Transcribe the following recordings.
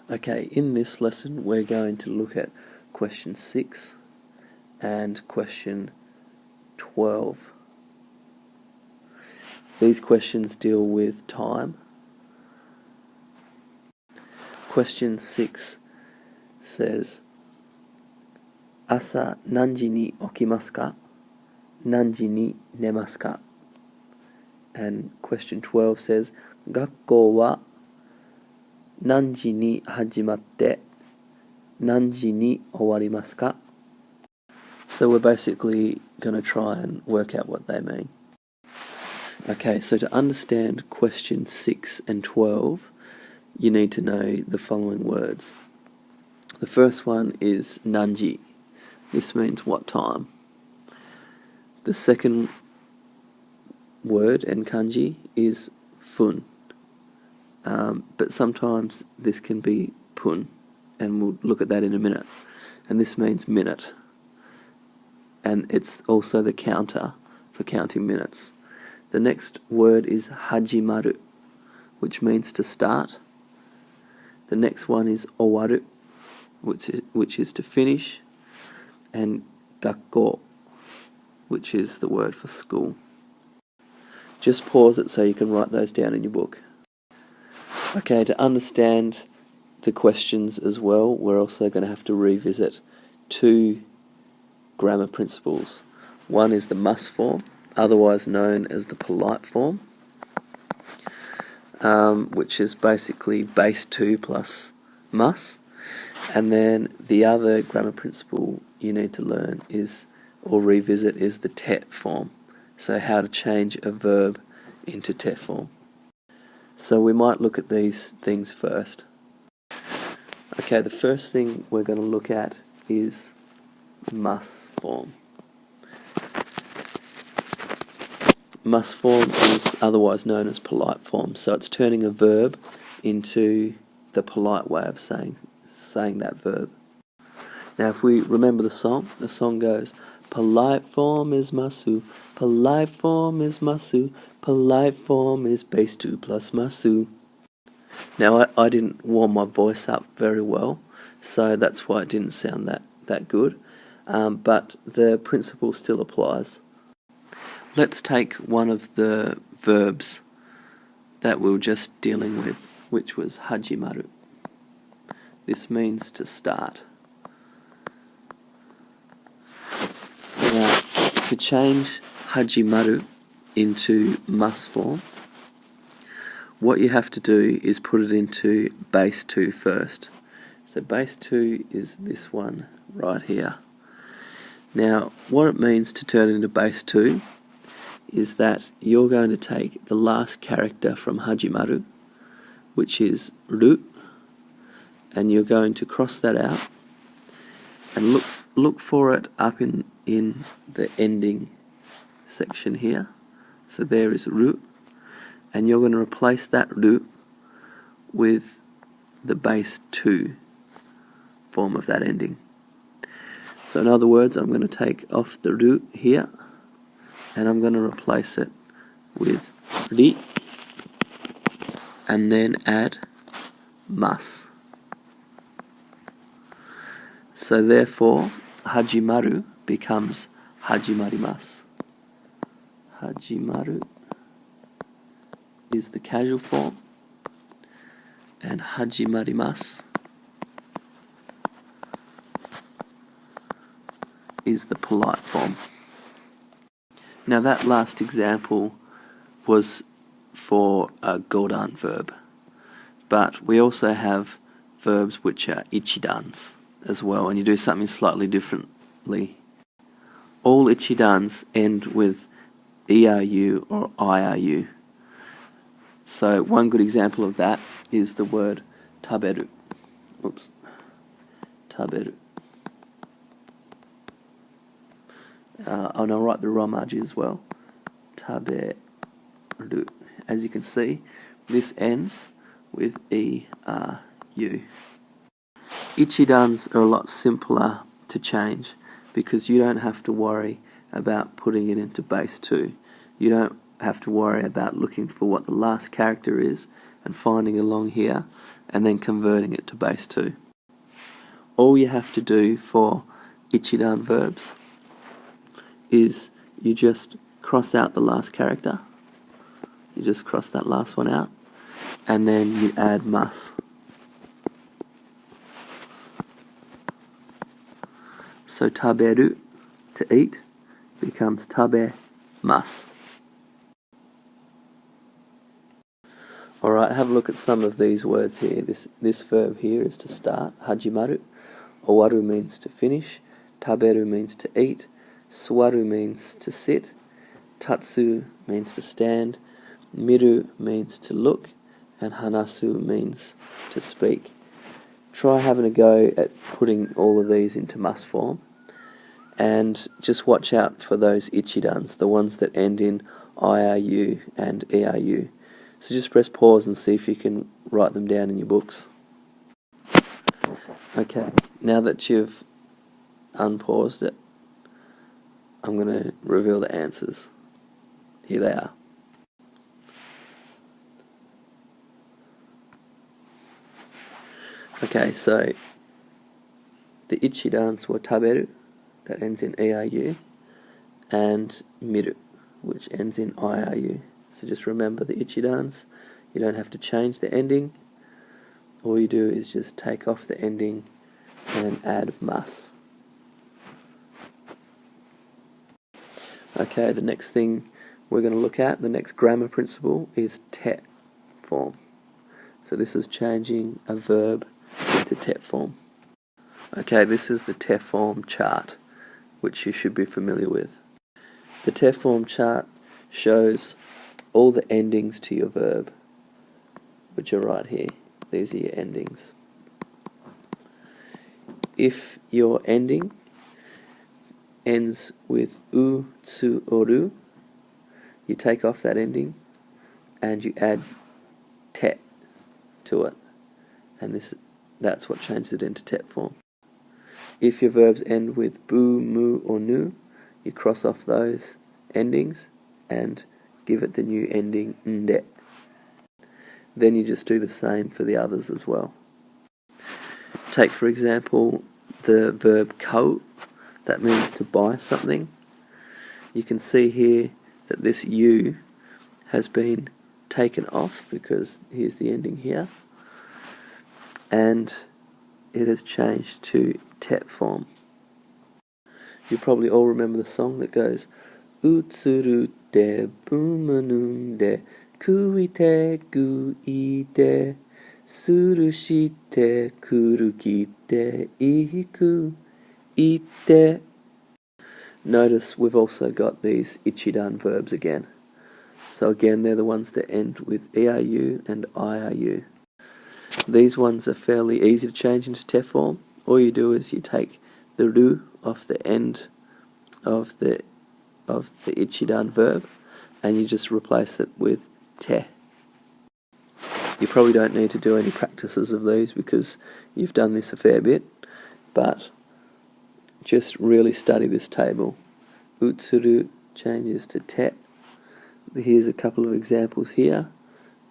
Okay, in this lesson we're going to look at question 6 and question 12. These questions deal with time. Question 6 says, Asa nanji ni okimasu ka? Nanji ni nemasu ka? And question 12 says, Gakkou wa nanji ni hajimatte nanji ni owarimasu ka? So we're basically going to try and work out what they mean. Okay, so to understand question 6 and 12, you need to know the following words. The first one is nanji. This means what time. The second word and kanji is fun. But sometimes this can be pun, and we'll look at that in a minute. And this means minute. And it's also the counter for counting minutes. The next word is hajimaru, which means to start. The next one is owaru, which is to finish. And gakkou, which is the word for school. Just pause it so you can write those down in your book. Okay, to understand the questions as well, we're also going to have to revisit 2 grammar principles. One is the must form, otherwise known as the polite form, which is basically base 2 plus must. And then the other grammar principle you need to learn is, or revisit, is the tet form. So how to change a verb into tet form. So we might look at these things first. Okay, the first thing we're going to look at is must form. Must form is otherwise known as polite form. So it's turning a verb into the polite way of saying that verb. Now if we remember the song goes, polite form is Masu, polite form is Masu, polite form is base 2 plus Masu. Now I didn't warm my voice up very well, so that's why it didn't sound that good, but the principle still applies. Let's take one of the verbs that we were just dealing with, which was hajimaru. This means to start. Now, to change hajimaru into must form, what you have to do is put it into base 2 first. So base 2 is this one right here. Now, what it means to turn it into base 2 is that you're going to take the last character from hajimaru, which is ru, and you're going to cross that out and look for it up in the ending section here. So there is ru, and you're going to replace that ru with the base 2 form of that ending. So in other words, I'm going to take off the ru here, and I'm going to replace it with ri, and then add mas. So therefore, hajimaru becomes hajimarimasu. Hajimaru is the casual form, and hajimarimasu is the polite form. Now that last example was for a godan verb, but we also have verbs which are ichidans as well, and you do something slightly differently. All ichidans end with ERU or IRU. So one good example of that is the word taberu. Taberu. And I'll write the romaji as well. Taberu. As you can see, this ends with ERU. Ichidans are a lot simpler to change because you don't have to worry about putting it into base 2. You don't have to worry about looking for what the last character is and finding along here and then converting it to base 2. All you have to do for ichidan verbs is you just cross out the last character. You just cross that last one out, and then you add mas. So taberu, to eat, becomes tabemasu. Alright, have a look at some of these words here. This verb here is to start, hajimaru. Owaru means to finish. Taberu means to eat. Suwaru means to sit. Tatsu means to stand. Miru means to look. And hanasu means to speak. Try having a go at putting all of these into must form. And just watch out for those ichidans, the ones that end in IRU and ERU. So just press pause and see if you can write them down in your books. Okay, now that you've unpaused it, I'm going to reveal the answers. Here they are. Okay, so the ichidans were taberu, that ends in ERU, and miru, which ends in IRU. So just remember the ichidans. You don't have to change the ending. All you do is just take off the ending and add mas. Okay, the next thing we're going to look at, the next grammar principle, is te form. So this is changing a verb into te form. Okay, this is the te form chart, which you should be familiar with. The te form chart shows all the endings to your verb, which are right here. These are your endings. If your ending ends with u, tsu, or ru, you take off that ending and you add te to it, and that's what changes it into te form. If your verbs end with bu, mu, or nu, you cross off those endings and give it the new ending nde. Then you just do the same for the others as well. Take, for example, the verb kau, that means to buy something. You can see here that this u has been taken off because here's the ending here, and it has changed to te form. You probably all remember the song that goes Utsuru de bumanum de kuite guite surushite kurukite ihiku ite. Notice we've also got these ichidan verbs again. So again, they're the ones that end with ERU and IRU. These ones are fairly easy to change into te form. All you do is you take the ru off the end of the ichidan verb and you just replace it with te. You probably don't need to do any practices of these because you've done this a fair bit, but just really study this table. Utsuru changes to te. Here's a couple of examples here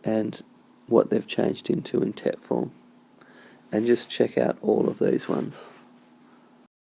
and what they've changed into in te form. And just check out all of these ones.